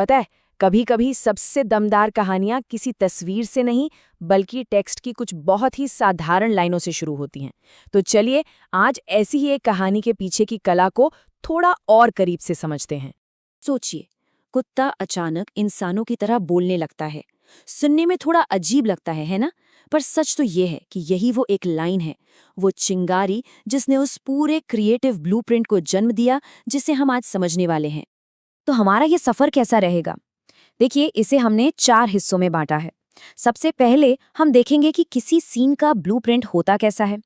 पता है, कभी कभी सबसे दमदार कहानियां किसी तस्वीर से नहीं बल्कि टेक्स्ट की कुछ बहुत ही साधारण लाइनों से शुरू होती हैं। तो चलिए आज ऐसी ही एक कहानी के पीछे की कला को थोड़ा और करीब से समझते हैं। सोचिए, कुत्ता अचानक इंसानों की तरह बोलने लगता है। सुनने में थोड़ा अजीब लगता है ना? पर सच तो ये है कि यही वो एक लाइन है, वो चिंगारी जिसने उस पूरे क्रिएटिव ब्लूप्रिंट को जन्म दिया जिसे हम आज समझने वाले हैं। तो हमारा ये सफर कैसा रहेगा? देखिए, इसे हमने 4 हिस्सों में बांटा है। सबसे पहले हम देखेंगे कि किसी सीन का ब्लूप्रिंट होता कैसा है,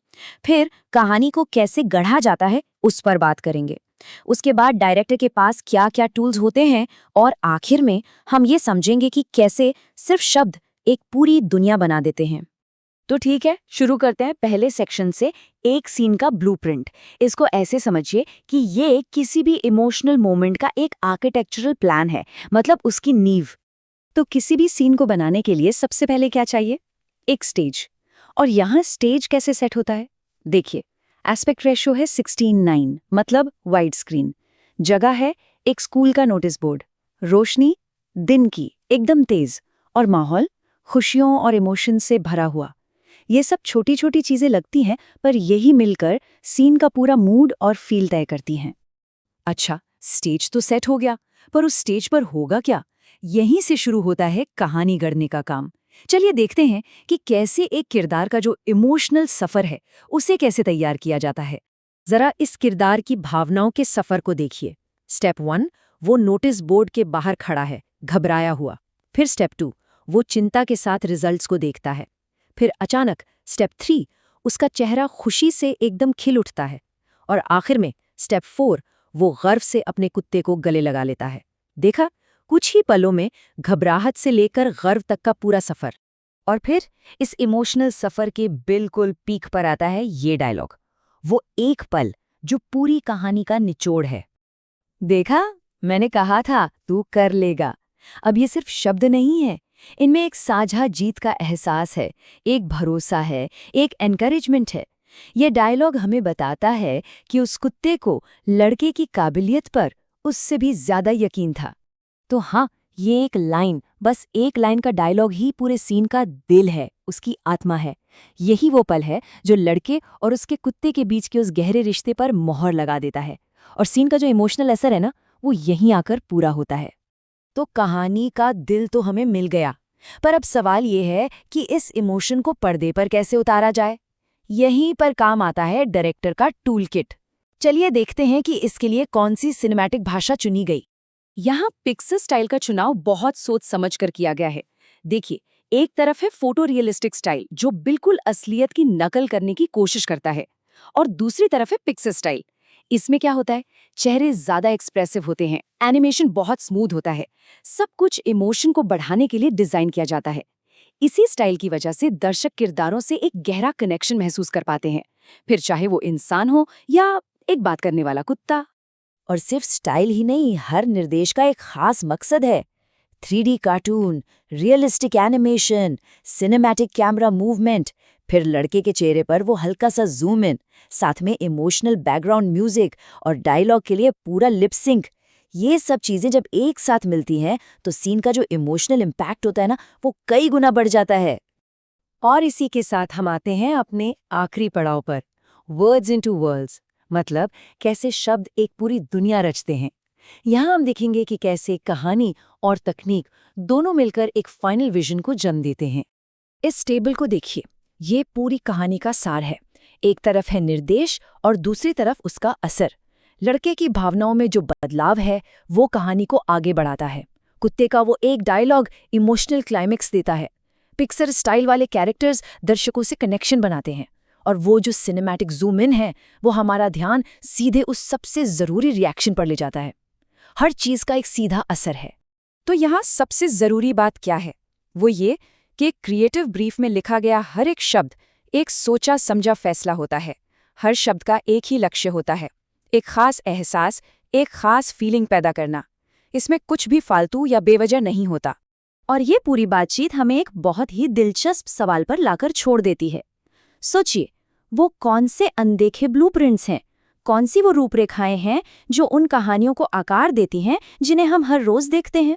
फिर कहानी को कैसे गढ़ा जाता है उस पर बात करेंगे। उसके बाद डायरेक्टर के पास क्या क्या टूल्स होते हैं और आखिर में हम ये समझेंगे कि कैसे सिर्फ शब्द एक पूरी दुनिया बना देते हैं। तो ठीक है, शुरू करते हैं पहले सेक्शन से, एक सीन का ब्लूप्रिंट। इसको ऐसे समझिए कि ये किसी भी इमोशनल मोमेंट का एक आर्किटेक्चरल प्लान है, मतलब उसकी नींव। तो किसी भी सीन को बनाने के लिए सबसे पहले क्या चाहिए? एक स्टेज। और यहाँ स्टेज कैसे सेट होता है? देखिए, एस्पेक्ट रेशियो है 16:9, मतलब वाइड स्क्रीन। जगह है एक स्कूल का नोटिस बोर्ड। रोशनी दिन की, एकदम तेज। और माहौल खुशियों और इमोशन से भरा हुआ। ये सब छोटी छोटी चीजें लगती हैं, पर यही मिलकर सीन का पूरा मूड और फील तय करती हैं। अच्छा, स्टेज तो सेट हो गया, पर उस स्टेज पर होगा क्या? यहीं से शुरू होता है कहानी गढ़ने का काम। चलिए देखते हैं कि कैसे एक किरदार का जो इमोशनल सफर है उसे कैसे तैयार किया जाता है। जरा इस किरदार की भावनाओं के सफर को देखिए। स्टेप 1, वो नोटिस बोर्ड के बाहर खड़ा है, घबराया हुआ। फिर स्टेप 2, वो चिंता के साथ रिजल्ट्स को देखता है। फिर अचानक स्टेप 3, उसका चेहरा खुशी से एकदम खिल उठता है। और आखिर में स्टेप 4, वो गर्व से अपने कुत्ते को गले लगा लेता है। देखा, कुछ ही पलों में घबराहट से लेकर गर्व तक का पूरा सफर। और फिर इस इमोशनल सफर के बिल्कुल पीक पर आता है ये डायलॉग, वो एक पल जो पूरी कहानी का निचोड़ है। देखा, मैंने कहा था तू कर लेगा। अब ये सिर्फ शब्द नहीं है, इनमें एक साझा जीत का एहसास है, एक भरोसा है, एक एनकरेजमेंट है। यह डायलॉग हमें बताता है कि उस कुत्ते को लड़के की काबिलियत पर उससे भी ज्यादा यकीन था। तो हाँ, ये एक लाइन, बस एक लाइन का डायलॉग ही पूरे सीन का दिल है, उसकी आत्मा है। यही वो पल है जो लड़के और उसके कुत्ते के बीच के उस गहरे रिश्ते पर मोहर लगा देता है। और सीन का जो इमोशनल असर है ना, वो यहीं आकर पूरा होता है। तो कहानी का दिल तो हमें मिल गया, पर अब सवाल ये है कि इस इमोशन को पर्दे पर कैसे उतारा जाए। यहीं पर काम आता है डायरेक्टर का टूल किट। चलिए देखते हैं कि इसके लिए कौन सी सिनेमैटिक भाषा चुनी गई। यहाँ पिक्सल स्टाइल का चुनाव बहुत सोच समझ कर किया गया है। देखिए, एक तरफ है फोटो रियलिस्टिक स्टाइल जो बिल्कुल असलियत की नकल करने की कोशिश करता है, और दूसरी तरफ है पिक्सल स्टाइल। इसमें क्या होता है, चेहरे ज्यादा एक्सप्रेसिव होते हैं, एनिमेशन बहुत स्मूथ होता है, सब कुछ इमोशन को बढ़ाने के लिए डिजाइन किया जाता है। इसी स्टाइल की वजह से दर्शक किरदारों से एक गहरा कनेक्शन महसूस कर पाते हैं, फिर चाहे वो इंसान हो या एक बात करने वाला कुत्ता। और सिर्फ स्टाइल ही नहीं, हर निर्देश का एक खास मकसद है। 3D cartoon, realistic animation, cinematic camera movement, फिर लड़के के चेहरे पर वो हल्का सा जूम इन, साथ में इमोशनल बैकग्राउंड म्यूजिक और डायलॉग के लिए पूरा लिप सिंक। ये सब चीजें जब एक साथ मिलती हैं तो सीन का जो इमोशनल इम्पैक्ट होता है ना, वो कई गुना बढ़ जाता है। और इसी के साथ हम आते हैं अपने आखिरी पड़ाव पर, वर्ड्स इनटू वर्ल्ड्स, मतलब कैसे शब्द एक पूरी दुनिया रचते हैं। यहाँ हम देखेंगे कि कैसे कहानी और तकनीक दोनों मिलकर एक फाइनल विजन को जन्म देते हैं। इस टेबल को देखिए, ये पूरी कहानी का सार है। एक तरफ है निर्देश और दूसरी तरफ उसका असर। लड़के की भावनाओं में जो बदलाव है वो कहानी को आगे बढ़ाता है। कुत्ते का वो एक डायलॉग इमोशनल क्लाइमेक्स देता है। पिक्सर स्टाइल वाले कैरेक्टर्स दर्शकों से कनेक्शन बनाते हैं, और वो जो सिनेमैटिक जूम इन है वो हमारा ध्यान सीधे उस सबसे जरूरी रिएक्शन पर ले जाता है। हर चीज का एक सीधा असर है। तो यहाँ सबसे जरूरी बात क्या है, वो ये कि क्रिएटिव ब्रीफ में लिखा गया हर एक शब्द एक सोचा समझा फैसला होता है। हर शब्द का एक ही लक्ष्य होता है, एक खास एहसास, एक खास फीलिंग पैदा करना। इसमें कुछ भी फालतू या बेवजह नहीं होता। और ये पूरी बातचीत हमें एक बहुत ही दिलचस्प सवाल पर लाकर छोड़ देती है। सोचिए, वो कौन से अनदेखे ब्लूप्रिंट्स हैं, कौन सी वो रूपरेखाएं हैं जो उन कहानियों को आकार देती हैं जिन्हें हम हर रोज देखते हैं।